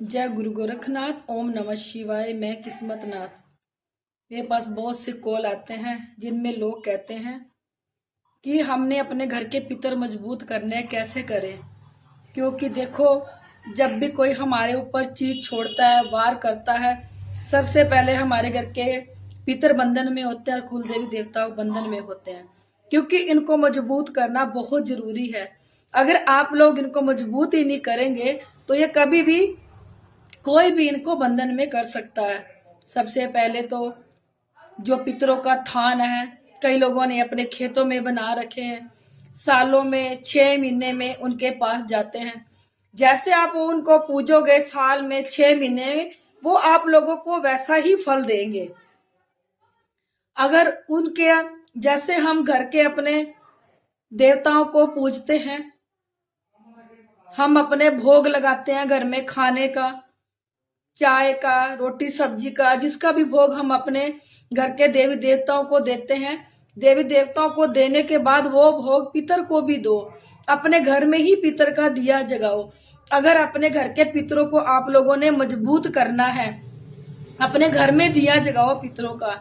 जय गुरु गोरखनाथ। ओम नमः शिवाय। मैं किस्मत नाथ। मेरे पास बहुत से कॉल आते हैं जिनमें लोग कहते हैं कि हमने अपने घर के पितर मजबूत करने हैं, कैसे करें। क्योंकि देखो, जब भी कोई हमारे ऊपर चीज छोड़ता है, वार करता है, सबसे पहले हमारे घर के पितर बंधन में होते हैं और कुल देवी देवता बंधन में होते हैं। क्योंकि इनको मजबूत करना बहुत जरूरी है। अगर आप लोग इनको मजबूत ही नहीं करेंगे तो ये कभी भी कोई भी इनको बंधन में कर सकता है। सबसे पहले तो जो पितरों का थान है, कई लोगों ने अपने खेतों में बना रखे हैं। सालों में 6 महीने में उनके पास जाते हैं। जैसे आप उनको पूजोगे साल में 6 महीने, वो आप लोगों को वैसा ही फल देंगे। अगर उनके जैसे हम घर के अपने देवताओं को पूजते हैं, हम अपने भोग लगाते हैं घर में खाने का, चाय का, रोटी सब्जी का, जिसका भी भोग हम अपने घर के देवी देवताओं को देते हैं। देवी देवताओं को देने के बाद वो भोग पितर को भी दो। अपने घर में ही पितर का दिया जगाओ। अगर अपने घर के पितरों को आप लोगों ने मजबूत करना है, अपने घर में दिया जगाओ पितरों का,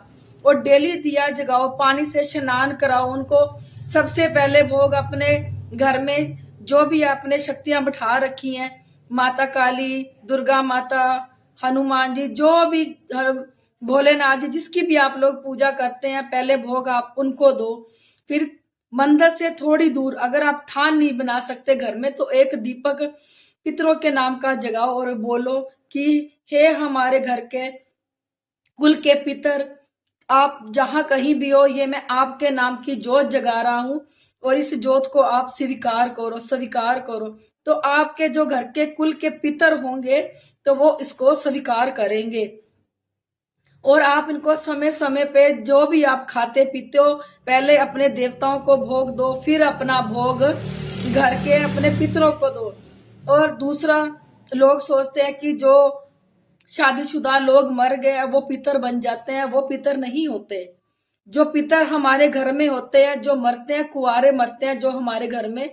और डेली दिया जगाओ, पानी से स्नान कराओ उनको। सबसे पहले भोग अपने घर में जो भी आपने शक्तियां बिठा रखी हैं, माता काली, दुर्गा माता, हनुमान जी, जो भी भोलेनाथ जी, जिसकी भी आप लोग पूजा करते हैं, पहले भोग आप उनको दो। फिर मंदिर से थोड़ी दूर, अगर आप थान नहीं बना सकते घर में, तो एक दीपक पितरों के नाम का जगाओ और बोलो कि हे हमारे घर के कुल के पितर, आप जहां कहीं भी हो, ये मैं आपके नाम की जोत जगा रहा हूं और इस जोत को आप स्वीकार करो, स्वीकार करो। तो आपके जो घर के कुल के पितर होंगे तो वो इसको स्वीकार करेंगे। और आप इनको समय समय पे जो भी आप खाते पीते हो, पहले अपने देवताओं को भोग दो, फिर अपना भोग घर के अपने पितरों को दो। और दूसरा, लोग सोचते हैं कि जो शादीशुदा लोग मर गए वो पितर बन जाते हैं। वो पितर नहीं होते। जो पितर हमारे घर में होते हैं, जो मरते हैं, कुंवारे मरते हैं, जो हमारे घर में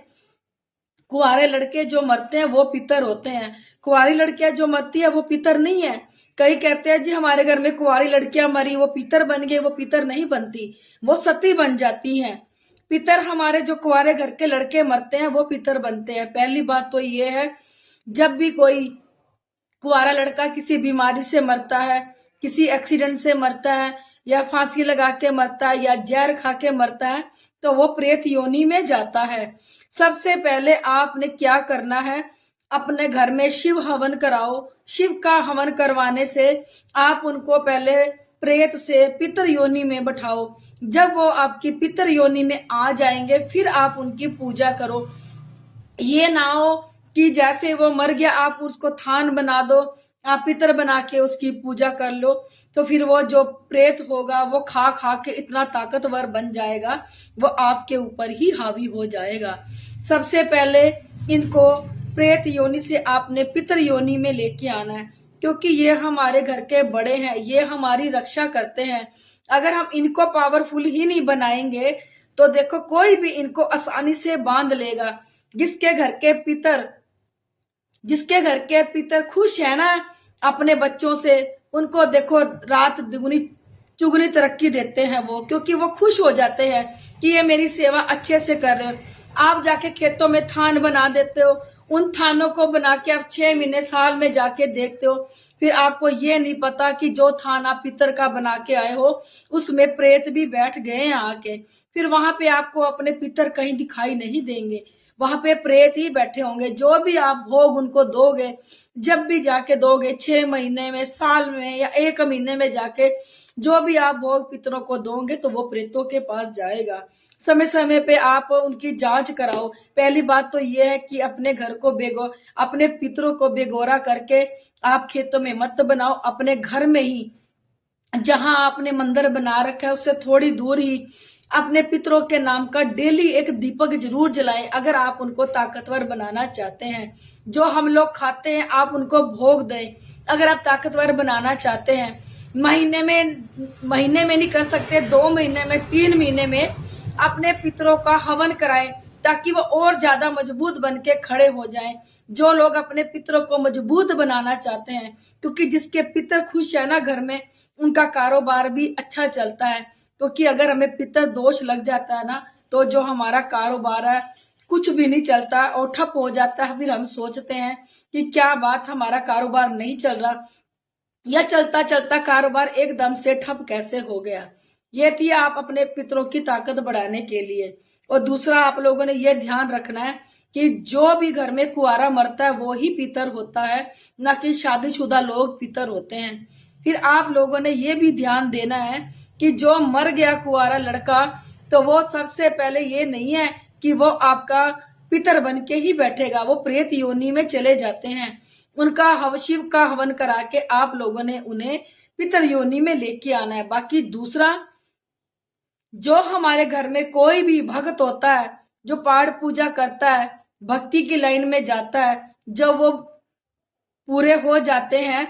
कुंवारे लड़के जो मरते हैं वो पितर होते हैं। कुंवारी लड़कियां जो मरती है वो पितर नहीं है। कई कहते हैं जी हमारे घर में कुंवारी लड़कियां मरी, वो पितर बन गई। वो पितर नहीं बनती, वो सती बन जाती हैं। पितर हमारे जो कुंवारे घर के लड़के मरते हैं वो पितर बनते हैं। पहली बात तो ये है, जब भी कोई कुंवारा लड़का किसी बीमारी से मरता है, किसी एक्सीडेंट से मरता है, या फांसी लगा के मरता है, या जहर खा के मरता है, तो वो प्रेत योनि में जाता है। सबसे पहले आपने क्या करना है, अपने घर में शिव हवन कराओ। शिव का हवन करवाने से आप उनको पहले प्रेत से पितर योनि में बैठाओ। जब वो आपकी पितर योनि में आ जाएंगे, फिर आप उनकी पूजा करो। ये ना हो कि जैसे वो मर गया आप उसको थान बना दो, आप पितर बना के उसकी पूजा कर लो, तो फिर वो जो प्रेत होगा वो खा खा के इतना ताकतवर बन जाएगा, वो आपके ऊपर ही हावी हो जाएगा। सबसे पहले इनको प्रेत योनि से आपने पितर योनि में लेके आना है, क्योंकि ये हमारे घर के बड़े हैं, ये हमारी रक्षा करते हैं। अगर हम इनको पावरफुल ही नहीं बनाएंगे तो देखो कोई भी इनको आसानी से बांध लेगा। जिसके घर के पितर खुश है ना अपने बच्चों से, उनको देखो रात दुगनी चुगनी तरक्की देते हैं वो, क्योंकि वो खुश हो जाते हैं कि ये मेरी सेवा अच्छे से कर रहे हो। आप जाके खेतों में थान बना देते हो, उन थानों को बना के आप 6 महीने साल में जाके देखते हो, फिर आपको ये नहीं पता कि जो थान आप पितर का बना के आए हो उसमें प्रेत भी बैठ गए हैं आके। फिर वहां पे आपको अपने पितर कहीं दिखाई नहीं देंगे, वहां पे प्रेत ही बैठे होंगे। जो भी आप भोग उनको दोगे, जब भी जाके दोगे, 6 महीने में, साल में, या 1 महीने में जाके जो भी आप भोग पितरों को दोगे तो वो प्रेतों के पास जाएगा। समय समय पे आप उनकी जांच कराओ। पहली बात तो ये है कि अपने घर को अपने पितरों को बेगौरा करके आप खेतों में मत बनाओ। अपने घर में ही, जहां आपने मंदिर बना रखा है उससे थोड़ी दूर ही अपने पितरों के नाम का डेली एक दीपक जरूर जलाएं, अगर आप उनको ताकतवर बनाना चाहते हैं। जो हम लोग खाते हैं आप उनको भोग दें, अगर आप ताकतवर बनाना चाहते हैं। महीने में नहीं कर सकते, 2 महीने में, 3 महीने में अपने पितरों का हवन कराएं, ताकि वो और ज्यादा मजबूत बन के खड़े हो जाएं। जो लोग अपने पितरों को मजबूत बनाना चाहते हैं, क्योंकि जिसके पितर खुश है ना घर में, उनका कारोबार भी अच्छा चलता है। क्योंकि अगर हमें पितर दोष लग जाता है ना, तो जो हमारा कारोबार है कुछ भी नहीं चलता और ठप हो जाता है। फिर हम सोचते हैं कि क्या बात, हमारा कारोबार नहीं चल रहा, या चलता चलता कारोबार एकदम से ठप कैसे हो गया। ये थी आप अपने पितरों की ताकत बढ़ाने के लिए। और दूसरा, आप लोगों ने ये ध्यान रखना है कि जो भी घर में कुंवारा मरता है वो ही पितर होता है, ना कि शादीशुदा लोग पितर होते हैं। फिर आप लोगों ने ये भी ध्यान देना है कि जो मर गया कुंवारा लड़का, तो वो सबसे पहले ये नहीं है कि वो आपका पितर बन के ही बैठेगा, वो प्रेत योनि में चले जाते हैं। उनका शिव का हवन करा के आप लोगों ने उन्हें पितर योनि में लेके आना है। बाकी दूसरा, जो हमारे घर में कोई भी भक्त होता है, जो पाठ पूजा करता है, भक्ति की लाइन में जाता है, जब वो पूरे हो जाते हैं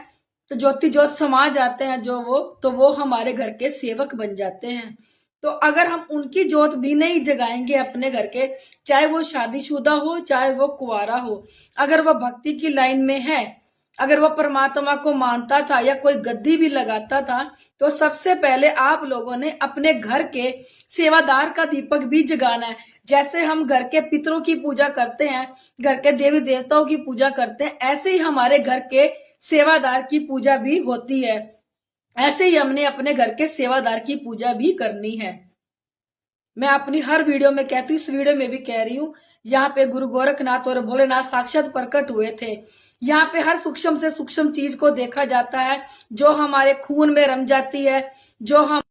तो ज्योति ज्योत समा जाते हैं तो वो हमारे घर के सेवक बन जाते हैं। तो अगर हम उनकी ज्योत भी नहीं जगाएंगे अपने घर के, चाहे वो शादीशुदा हो चाहे वो कुंवारा हो, अगर वो भक्ति की लाइन में है, अगर वो परमात्मा को मानता था या कोई गद्दी भी लगाता था, तो सबसे पहले आप लोगों ने अपने घर के सेवादार का दीपक भी जगाना है। जैसे हम घर के पितरों की पूजा करते हैं, घर के देवी देवताओं की पूजा करते हैं, ऐसे ही हमारे घर के सेवादार की पूजा भी होती है। ऐसे ही हमने अपने घर के सेवादार की पूजा भी करनी है। मैं अपनी हर वीडियो में कहती हूँ, इस वीडियो में भी कह रही हूँ, यहाँ पे गुरु गोरखनाथ और भोलेनाथ साक्षात प्रकट हुए थे। यहाँ पे हर सूक्ष्म से सूक्ष्म चीज को देखा जाता है, जो हमारे खून में रम जाती है, जो हम